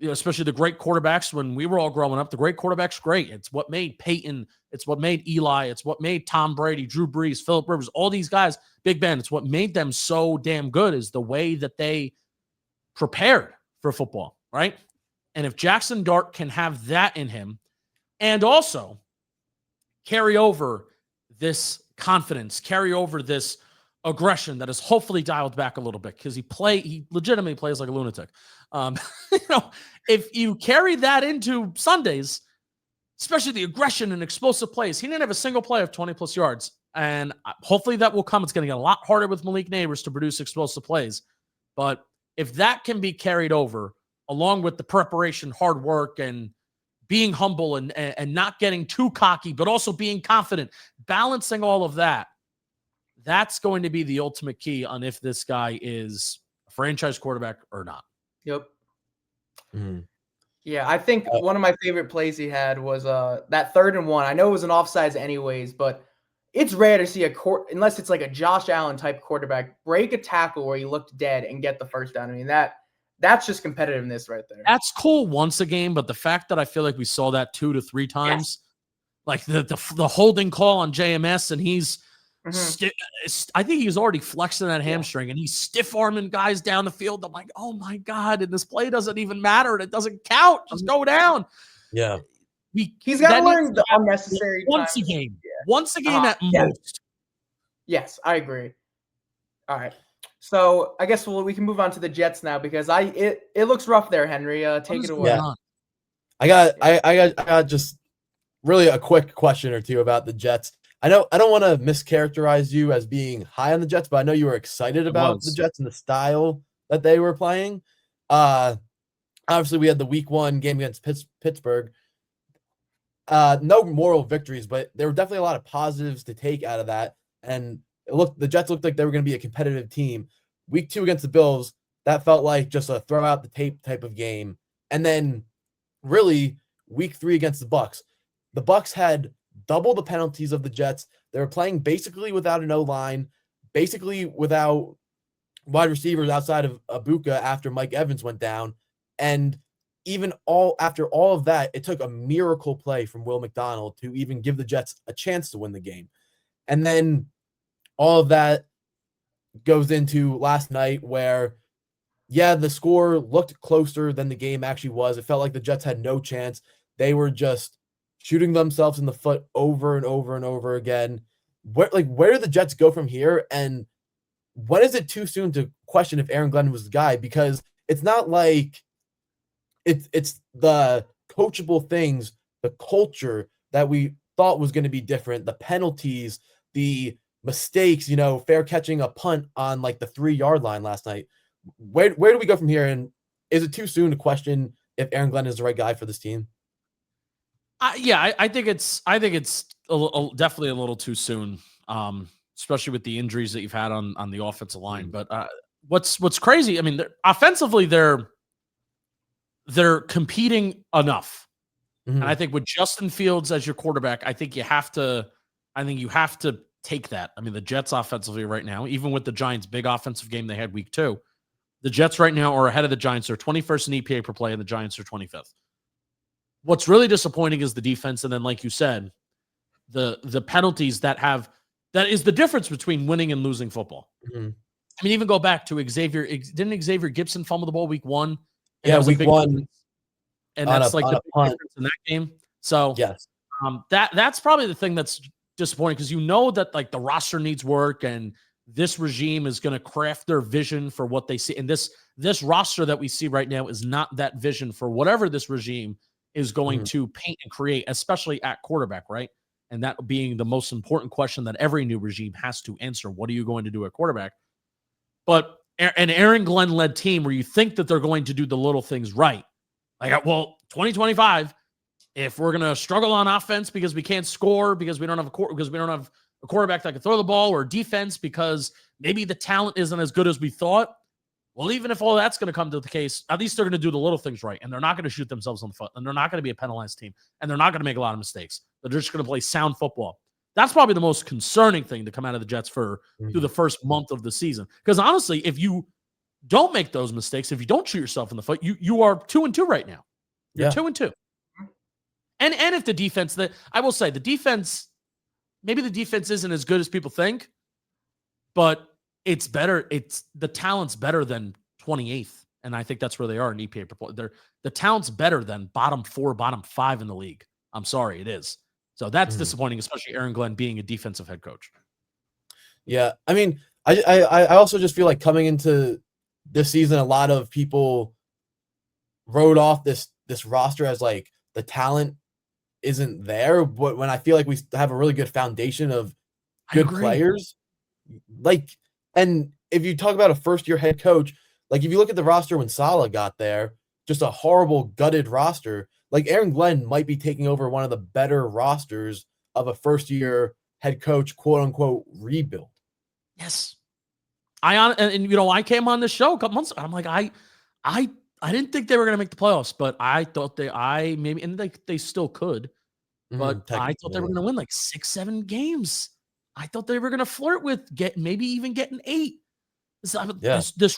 especially the great quarterbacks when we were all growing up, the great quarterbacks great. It's what made Peyton. It's what made Eli. It's what made Tom Brady, Drew Brees, Phillip Rivers, all these guys, Big Ben. It's what made them so damn good is the way that they prepared for football, right? And if Jackson Dart can have that in him and also carry over this confidence, carry over this aggression that is hopefully dialed back a little bit because he legitimately plays like a lunatic. If you carry that into Sundays, especially the aggression and explosive plays, he didn't have a single play of 20 plus yards. And hopefully that will come. It's going to get a lot harder with Malik Neighbors to produce explosive plays. But if that can be carried over along with the preparation, hard work, and being humble and not getting too cocky, but also being confident, balancing all of that, that's going to be the ultimate key on if this guy is a franchise quarterback or not. Yep. Mm-hmm. Yeah, I think one of my favorite plays he had was that 3rd and 1. I know it was an offsides anyways, but it's rare to see unless it's like a Josh Allen type quarterback, break a tackle where he looked dead and get the first down. I mean, that's just competitiveness right there. That's cool once a game, but the fact that I feel like we saw that 2 to 3 times, like the holding call on JMS, and he's I think he was already flexing that hamstring, and he's stiff-arming guys down the field. I'm like, oh my God, and this play doesn't even matter, and it doesn't count. Just go down. Yeah. He's got to learn the unnecessary once a game. Once a game at most. Yes, I agree. All right. So I guess we can move on to the Jets now because it looks rough there, Henry. Take it away. Yeah. I got just really a quick question or two about the Jets. I don't want to mischaracterize you as being high on the Jets, but I know you were excited about the Jets and the style that they were playing. Obviously, we had the Week 1 game against Pittsburgh. No moral victories, but there were definitely a lot of positives to take out of that. And the Jets looked like they were going to be a competitive team. Week 2 against the Bills, that felt like just a throw out the tape type of game. And then really Week 3 against the Bucs. The Bucs had double the penalties of the Jets. They were playing basically without an O-line, basically without wide receivers outside of Abuka after Mike Evans went down. And even after all of that, it took a miracle play from Will McDonald to even give the Jets a chance to win the game. And then all of that goes into last night where, the score looked closer than the game actually was. It felt like the Jets had no chance. They were just shooting themselves in the foot over and over and over again. Where do the Jets go from here? And when is it too soon to question if Aaron Glenn was the guy? Because it's not like it's the coachable things, the culture that we thought was going to be different, the penalties, the mistakes, fair catching a punt on like the 3-yard line last night. Where do we go from here? And is it too soon to question if Aaron Glenn is the right guy for this team? I think it's definitely a little too soon, especially with the injuries that you've had on the offensive line. But what's crazy? I mean, offensively they're competing enough, and I think with Justin Fields as your quarterback, I think you have to take that. I mean, the Jets offensively right now, even with the Giants' big offensive game they had Week 2, the Jets right now are ahead of the Giants. They're 21st in EPA per play, and the Giants are 25th. What's really disappointing is the defense, and then, like you said, the penalties that is the difference between winning and losing football. Mm-hmm. I mean, even go back to Xavier. Didn't Xavier Gibson fumble the ball Week 1? Yeah, Week 1, and that's like the big difference in that game. So yes, that's probably the thing that's disappointing because that like the roster needs work and this regime is going to craft their vision for what they see. And this roster that we see right now is not that vision for whatever this regime is going to paint and create, especially at quarterback, right? And that being the most important question that every new regime has to answer. What are you going to do at quarterback? But an Aaron Glenn-led team where you think that they're going to do the little things right. Like, 2025, if we're going to struggle on offense because we can't score, because we don't have a quarterback that can throw the ball, or defense because maybe the talent isn't as good as we thought, Well, even if all that's going to come to the case, at least they're going to do the little things right, and they're not going to shoot themselves on the foot, and they're not going to be a penalized team, and they're not going to make a lot of mistakes. They're just going to play sound football. That's probably the most concerning thing to come out of the Jets through the first month of the season. Because honestly, if you don't make those mistakes, if you don't shoot yourself in the foot, you are 2-2 right now. You're 2-2. And if the defense, I will say the defense, maybe the defense isn't as good as people think, but it's better. The talent's better than 28th. And I think that's where they are in EPA. The talent's better than bottom 4, bottom 5 in the league. I'm sorry, it is. So that's disappointing, especially Aaron Glenn being a defensive head coach. Yeah. I mean, I also just feel like coming into this season, a lot of people wrote off this roster as like the talent isn't there. But when I feel like we have a really good foundation of good players, like, and if you talk about a first-year head coach, like if you look at the roster when Saleh got there, just a horrible, gutted roster. Like Aaron Glenn might be taking over one of the better rosters of a first-year head coach, quote-unquote, rebuild. Yes. I came on this show a couple months ago. I'm like, I didn't think they were going to make the playoffs, but I thought they still could, but I thought they were going to win like 6-7 games. I thought they were going to flirt with maybe even getting 8. This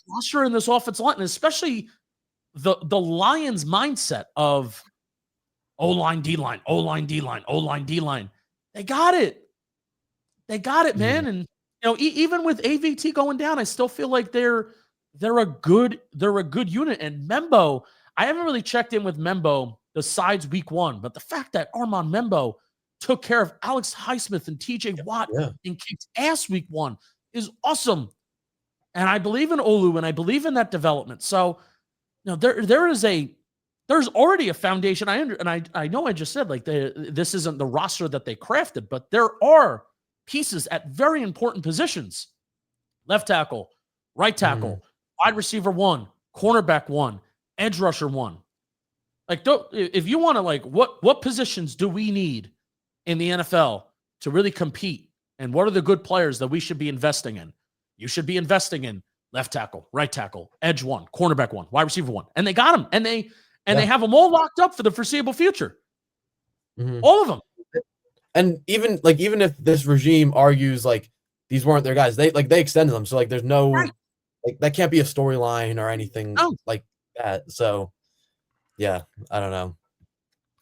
roster and this offensive line, and especially the Lions mindset of O-line, D-line, O-line, D-line, O-line, D-line. They got it. They got it, man. And even with AVT going down, I still feel like they're a good unit. And Membo, I haven't really checked in with Membo besides week 1, but the fact that Armand Membo took care of Alex Highsmith and TJ Watt and kicked ass week 1 is awesome. And I believe in Olu and I believe in that development. So, there's already a foundation. I know I just said like this isn't the roster that they crafted, but there are pieces at very important positions: left tackle, right tackle, wide receiver 1, cornerback 1, edge rusher 1. Like, if you want to, like, what positions do we need in the NFL to really compete, and what are the good players that we should be investing in? You should be investing in left tackle, right tackle, edge 1, cornerback 1, wide receiver 1, and they got them, and they have them all locked up for the foreseeable future. All of them. And even if this regime argues like these weren't their guys, they extended them. So like there's no like that can't be a storyline or anything like that. So yeah, I don't know.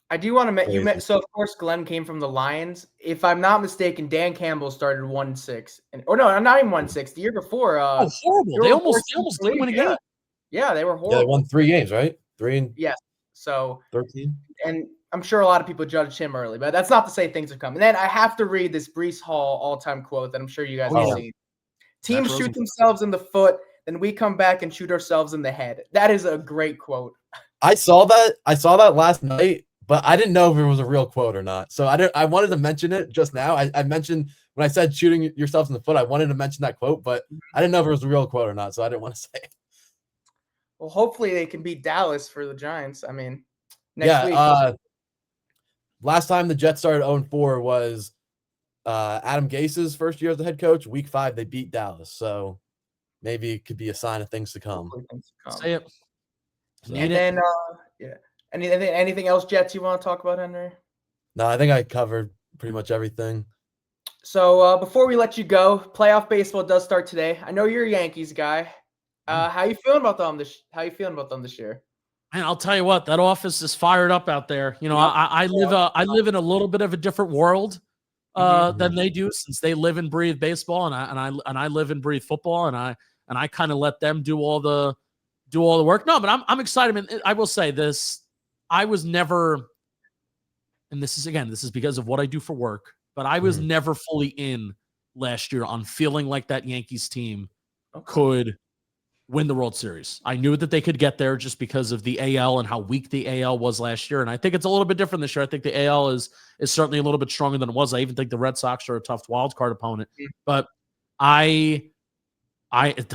I do want to so of course Glenn came from the Lions. If I'm not mistaken, Dan Campbell started 1-6, no, not even 1-6. The year before, horrible! They almost didn't win a game. Yeah, they were horrible. Yeah, they won 3 games, right? 3 and yes. So 13. And I'm sure a lot of people judged him early, but that's not to say things are coming. And then I have to read this Breece Hall all-time quote that I'm sure you guys have seen. Teams shoot themselves in the foot, then we come back and shoot ourselves in the head. That is a great quote. I saw that last night, but I didn't know if it was a real quote or not. So I wanted to mention it just now. I mentioned when I said shooting yourself in the foot, I wanted to mention that quote, but I didn't know if it was a real quote or not, so I didn't want to say it. Well, hopefully they can beat Dallas for the Giants. I mean, next week. Last time the Jets started 0-4 was Adam Gase's first year as the head coach. Week 5, they beat Dallas. So maybe it could be a sign of things to come. Say it. And then, anything else, Jets, you want to talk about, Henry? No, I think I covered pretty much everything. So before we let you go, playoff baseball does start today. I know you're a Yankees guy. How you feeling about them this year? Man, I'll tell you what, that office is fired up out there. I live in a little bit of a different world than they do, since they live and breathe baseball, and I live and breathe football, and I kind of let them do all the work. No, but I'm excited. I mean, I will say this: I was never, and this is because of what I do for work, but I was never fully in last year on feeling like that Yankees team could win the World Series. I knew that they could get there just because of the AL and how weak the AL was last year. And I think it's a little bit different this year. I think the AL is certainly a little bit stronger than it was. I even think the Red Sox are a tough wild card opponent. But the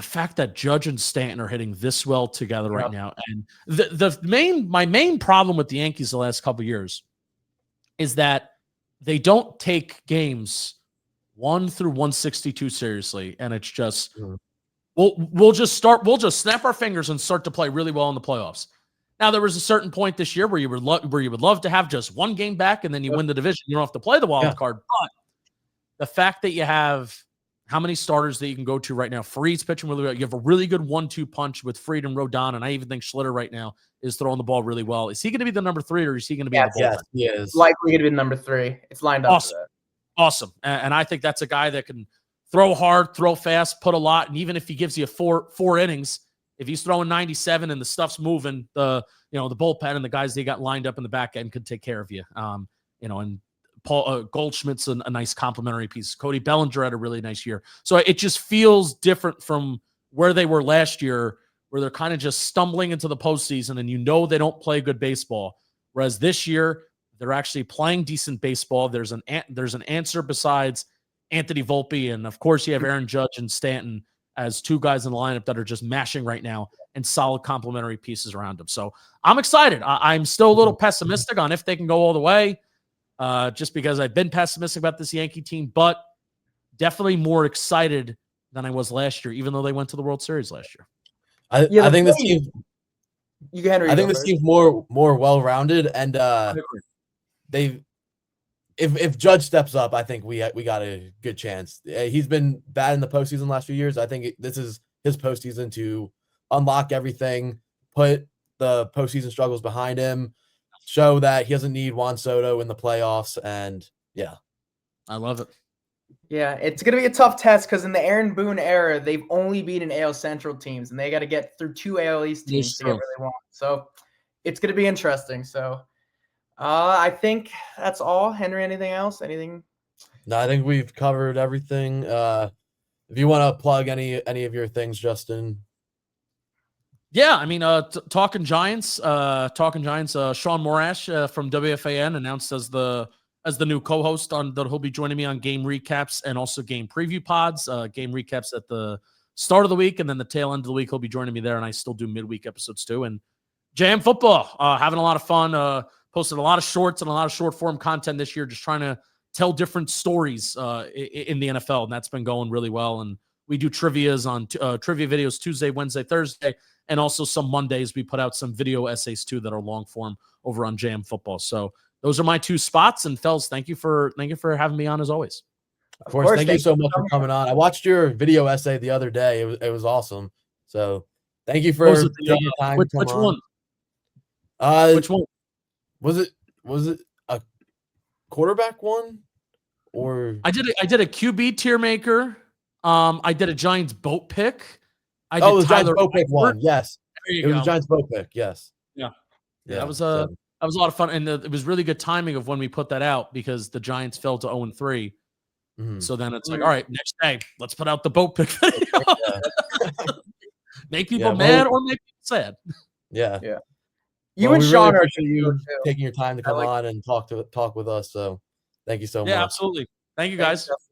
fact that Judge and Stanton are hitting this well together right now, and my main problem with the Yankees the last couple of years is that they don't take games 1 through 162 seriously, and it's just we'll just snap our fingers and start to play really well in the playoffs. Now, there was a certain point this year where you would love to have just one game back and then you win the division. You don't have to play the wild card. But the fact that you have how many starters that you can go to right now, Freed's pitching really well. You have a really good 1-2 punch with Freed and Rodon, and I even think Schlitter right now is throwing the ball really well. Is he going to be the number 3 or is he going to be in the bullpen? Yes, he is. Likely going to be number 3. It's lined up for that. Awesome. And I think that's a guy that can throw hard, throw fast, put a lot. And even if he gives you four innings, if he's throwing 97 and the stuff's moving, the bullpen and the guys they got lined up in the back end could take care of you. And Paul Goldschmidt's a nice complimentary piece. Cody Bellinger had a really nice year. So it just feels different from where they were last year, where they're kind of just stumbling into the postseason and they don't play good baseball. Whereas this year, they're actually playing decent baseball. There's an answer besides Anthony Volpe, and of course you have Aaron Judge and Stanton as 2 guys in the lineup that are just mashing right now and solid complementary pieces around them. So I'm excited. I'm still a little pessimistic on if they can go all the way, just because I've been pessimistic about this Yankee team, but definitely more excited than I was last year, even though they went to the World Series last year. I think this team. I think this team's more well-rounded, and if Judge steps up, I think we got a good chance. He's been bad in the postseason last few years. I think this is his postseason to unlock everything, put the postseason struggles behind him, show that he doesn't need Juan Soto in the playoffs, and yeah. I love it. Yeah, it's going to be a tough test because in the Aaron Boone era, they've only beaten AL Central teams, and they got to get through 2 AL East teams to get where they want. So it's going to be interesting. So I think that's all. Henry, anything else? Anything? No, I think we've covered everything. If you want to plug any of your things, Justin. Yeah, I mean, Talking Giants, Sean Morash from WFAN announced as the new co-host on that he'll be joining me on game recaps and also game preview pods. Game recaps at the start of the week, and then the tail end of the week he'll be joining me there, and I still do midweek episodes too. And JM Football, having a lot of fun. Posted a lot of shorts and a lot of short form content this year, just trying to tell different stories in the NFL, and that's been going really well. And we do trivia videos Tuesday, Wednesday, Thursday, and also some Mondays we put out some video essays too that are long form over on JM Football. So those are my 2 spots. And fellas, thank you for having me on as always. Of course, thank you so much for coming on. I watched your video essay the other day. It was awesome. So thank you for taking the time. Which one? Which one? Was it a quarterback one, or I did a QB tier maker. I did a Giants boat pick. It was Giants boat pick one. Yes, it was a Giants boat pick. Yes. Yeah. That was a lot of fun, and it was really good timing of when we put that out because the Giants fell to 0-3. Mm-hmm. So then it's like, all right, next day, let's put out the boat pick video. Make people mad or make people sad. Yeah. Yeah. You and Sean appreciate you taking your time to come on and talk with us. So thank you so much. Yeah, absolutely. Thank you, guys. Thanks,